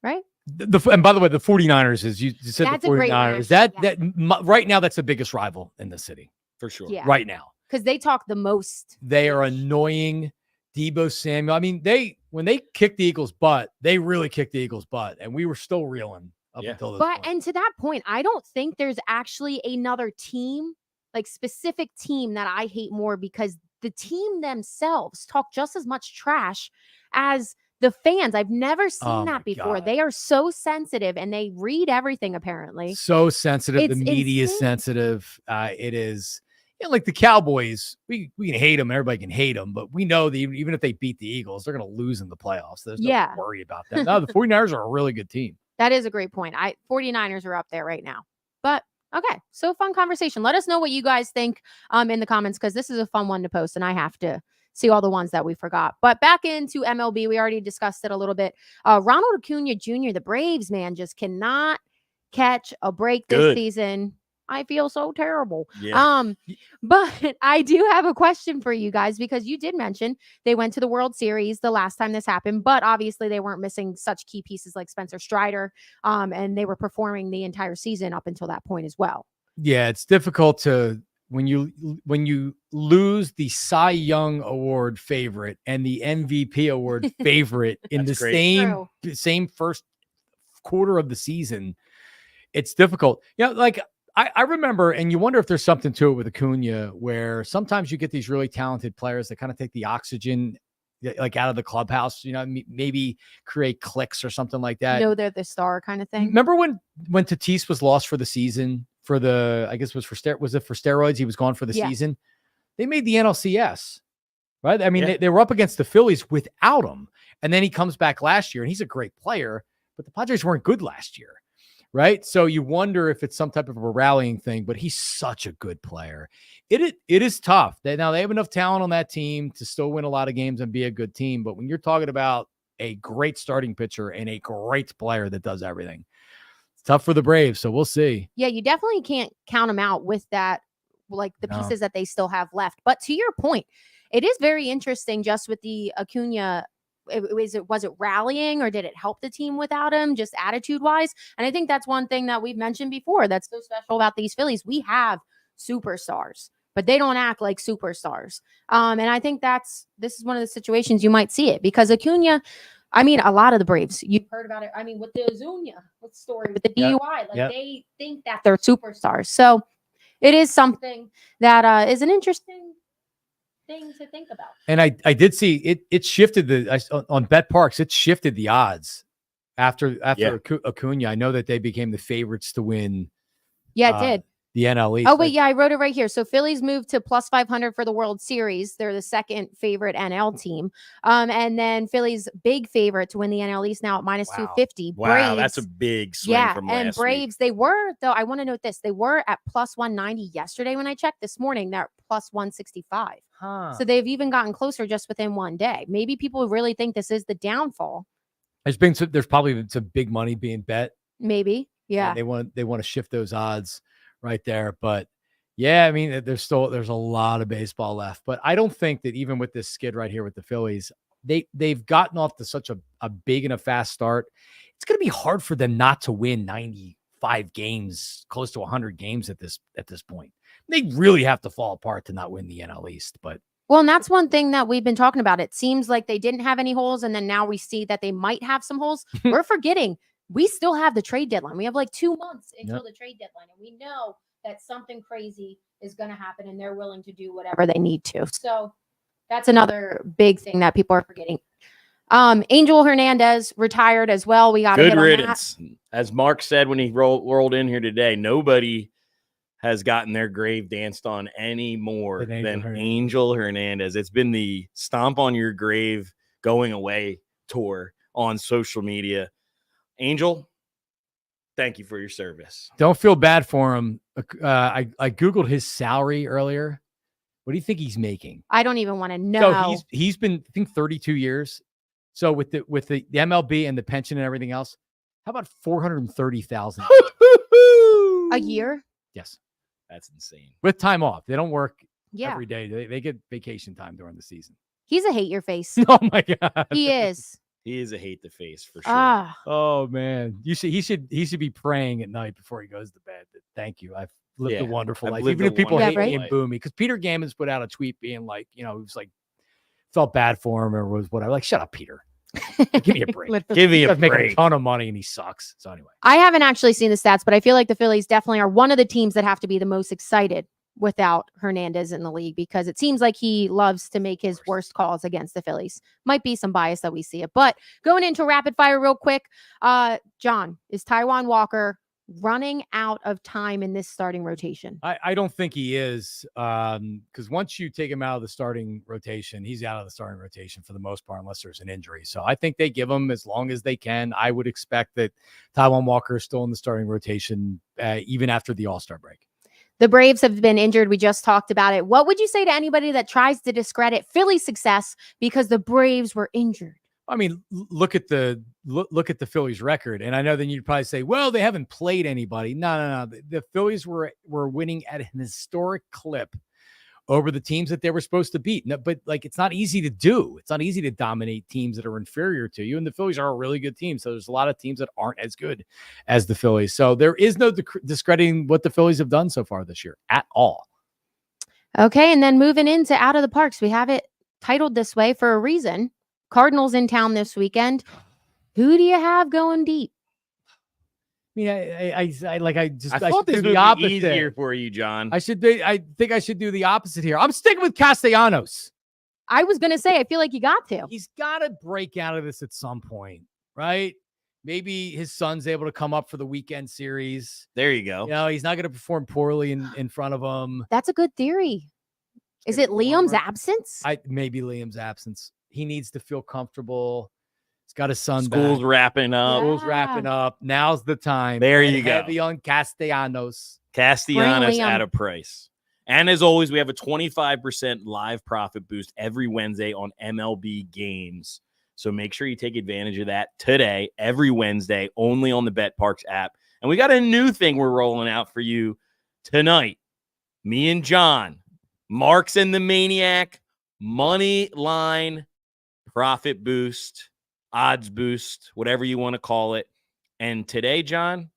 right? And by the way, the 49ers is you said That's the a great 49ers. match, Right now, that's the biggest rival in the city. For sure. Yeah. Right now. Because they talk the most. They are annoying. Debo Samuel. I mean, when they kicked the Eagles' butt, they really kicked the Eagles' butt, and we were still reeling up until this point. And to that point, I don't think there's actually another team, like specific team, that I hate more because the team themselves talk just as much trash as the fans. I've never seen that before. God. They are so sensitive and they read everything apparently. So sensitive. It's the media is insane. sensitive. It is like the Cowboys. We can hate them. Everybody can hate them, but we know that even if they beat the Eagles, they're going to lose in the playoffs. There's no worry about that. No, the 49ers are a really good team. That is a great point. 49ers are up there right now. But okay, so fun conversation. Let us know what you guys think in the comments because this is a fun one to post and I have to see all the ones that we forgot. But back into MLB, we already discussed it a little bit. Ronald Acuna Jr., the Braves, man, just cannot catch a break this season. I feel so terrible. Yeah. But I do have a question for you guys because you did mention they went to the World Series the last time this happened, but obviously they weren't missing such key pieces like Spencer Strider, and they were performing the entire season up until that point as well. Yeah, it's difficult to when you lose the Cy Young Award favorite and the MVP award favorite in the same first quarter of the season. It's difficult. Like I remember, and you wonder if there's something to it with Acuna, where sometimes you get these really talented players that kind of take the oxygen like out of the clubhouse, maybe create cliques or something like that. They're the star kind of thing. Remember when Tatis was lost for the season for steroids? He was gone for the season. They made the NLCS, right? I mean, they were up against the Phillies without him. And then he comes back last year and he's a great player, but the Padres weren't good last year. Right. So you wonder if it's some type of a rallying thing, but he's such a good player. It is tough. Now they have enough talent on that team to still win a lot of games and be a good team. But when you're talking about a great starting pitcher and a great player that does everything, it's tough for the Braves. So we'll see. Yeah, you definitely can't count them out with that, like the pieces that they still have left. But to your point, it is very interesting just with the Acuna. Was it rallying or did it help the team without him, just attitude wise? And I think that's one thing that we've mentioned before that's so special about these Phillies. We have superstars, but they don't act like superstars. And I think this is one of the situations you might see it because Acuna, I mean, a lot of the Braves, you've heard about it. I mean, with the Ozuna story, with the DUI, they think that they're superstars. So it is something that is an interesting thing to think about. And I did see it. It shifted on BetParx. It shifted the odds after Acuna. I know that they became the favorites to win. Yeah, it did. The NL East. Oh, wait, yeah, I wrote it right here. So Phillies moved to plus 500 for the World Series. They're the second favorite NL team. And then Phillies big favorite to win the NL East now at minus 250. Wow, Braves, that's a big swing from last and Braves, week. they were, though, I want to note this. They were at plus 190 yesterday when I checked. This morning, they're at plus 165. So they've even gotten closer just within one day. Maybe people really think this is the downfall. There's probably some big money being bet. Maybe. Yeah. They want to shift those odds right there. But yeah, I mean, there's a lot of baseball left. But I don't think that even with this skid right here with the Phillies, they've gotten off to such a big and a fast start. It's going to be hard for them not to win 95 games, close to 100 games at this point. They really have to fall apart to not win the NL East. But well, and that's one thing that we've been talking about. It seems like they didn't have any holes, and then now we see that they might have some holes. We're forgetting we still have the trade deadline. We have like 2 months until the trade deadline, and we know that something crazy is going to happen, and they're willing to do whatever they need to. So that's another big thing that people are forgetting. Angel Hernandez retired as well. We got good riddance. As Mark said when he rolled in here today, nobody has gotten their grave danced on any more than Angel Hernandez. It's been the stomp on your grave going away tour on social media. Angel, thank you for your service. Don't feel bad for him. I Googled his salary earlier. What do you think he's making? I don't even want to know. So he's been, I think, 32 years. So with the MLB and the pension and everything else, how about $430,000 a year? Yes. That's insane. With time off. They don't work every day. They get vacation time during the season. He's a hate your face. Oh my God. He is. He is a hate the face for sure. Oh man. He should be praying at night before he goes to bed. Thank you. I've lived a wonderful life. Even if people hate me and boo me. Because Peter Gammons put out a tweet being like, he was like, felt bad for him or was whatever. Like, shut up, Peter. Give me a break. Give me a break. Make a ton of money and he sucks. So anyway. I haven't actually seen the stats, but I feel like the Phillies definitely are one of the teams that have to be the most excited without Hernandez in the league, because it seems like he loves to make his worst calls against the Phillies. Might be some bias that we see it. But going into rapid fire real quick, John, is Taijuan Walker running out of time in this starting rotation? I don't think he is, because once you take him out of the starting rotation, he's out of the starting rotation for the most part, unless there's an injury. So I think they give him as long as they can. I would expect that Taijuan Walker is still in the starting rotation even after the All-Star break. The Braves have been injured. We just talked about it. What would you say to anybody that tries to discredit Philly's success because the Braves were injured? I mean, look at the Phillies record. And I know then you'd probably say, well, they haven't played anybody. No. The Phillies were winning at an historic clip over the teams that they were supposed to beat. No, but like, it's not easy to do. It's not easy to dominate teams that are inferior to you. And the Phillies are a really good team. So there's a lot of teams that aren't as good as the Phillies. So there is no discrediting what the Phillies have done so far this year at all. Okay. And then moving into Out of the Parks, we have it titled this way for a reason. Cardinals in town this weekend. Who do you have going deep? I mean, I thought this would be easier for you, John. I think I should do the opposite here. I'm sticking with Castellanos. I was going to say, I feel like you got to. He's got to break out of this at some point, right? Maybe his son's able to come up for the weekend series. There you go. He's not going to perform poorly in front of him. That's a good theory. Is it Liam's absence? Maybe Liam's absence. He needs to feel comfortable. He's got his son School's back. wrapping up. School's wrapping up. Now's the time. There you go. Heavy on Castellanos. Castellanos at a price. And as always, we have a 25% live profit boost every Wednesday on MLB games. So make sure you take advantage of that today, every Wednesday, only on the BetParx app. And we got a new thing we're rolling out for you tonight. Me and John, Marx and the Maniac, money line profit boost, odds boost, whatever you want to call it. And today, John,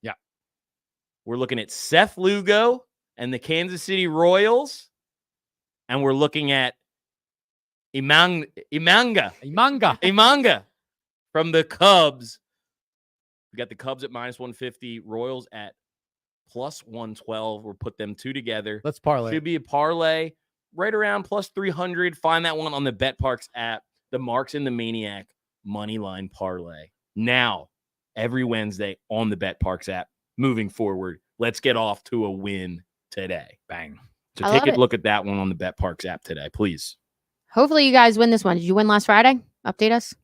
we're looking at Seth Lugo and the Kansas City Royals, and we're looking at Imanga from the Cubs. We got the Cubs at minus 150, Royals at plus 112. We'll put them two together. Let's parlay. Should be a parlay. right around plus 300. Find that one on the Parx app. The Marks and the Maniac money line parlay. Now, every Wednesday on the Parx app. Moving forward, let's get off to a win today. Bang. So take a look at that one on the Parx app today, please. Hopefully you guys win this one. Did you win last Friday? Update us.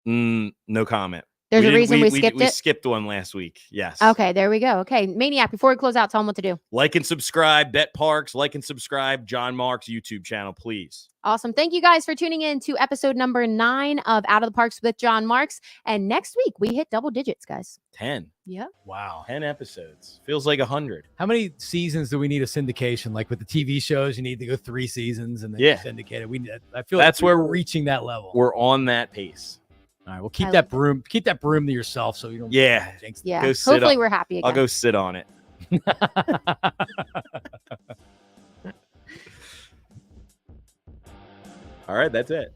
No comment. There's a reason we skipped it? We skipped one last week. Yes. Okay, there we go. Okay, Maniac, before we close out, tell them what to do. Like and subscribe, Parx. Like and subscribe, John Mark's YouTube channel, please. Awesome. Thank you guys for tuning in to episode number 9 of Out of the Parx with John Marks. And next week, we hit double digits, guys. 10. Yep. Wow. 10 episodes. Feels like 100. How many seasons do we need of syndication? Like with the TV shows, you need to go 3 seasons and then syndicate it. I feel that's like where we're reaching that level. We're on that pace. All right, well, keep that broom to yourself so you don't. Yeah. Jinx. Yeah. Hopefully we're happy again. I'll go sit on it. All right, that's it.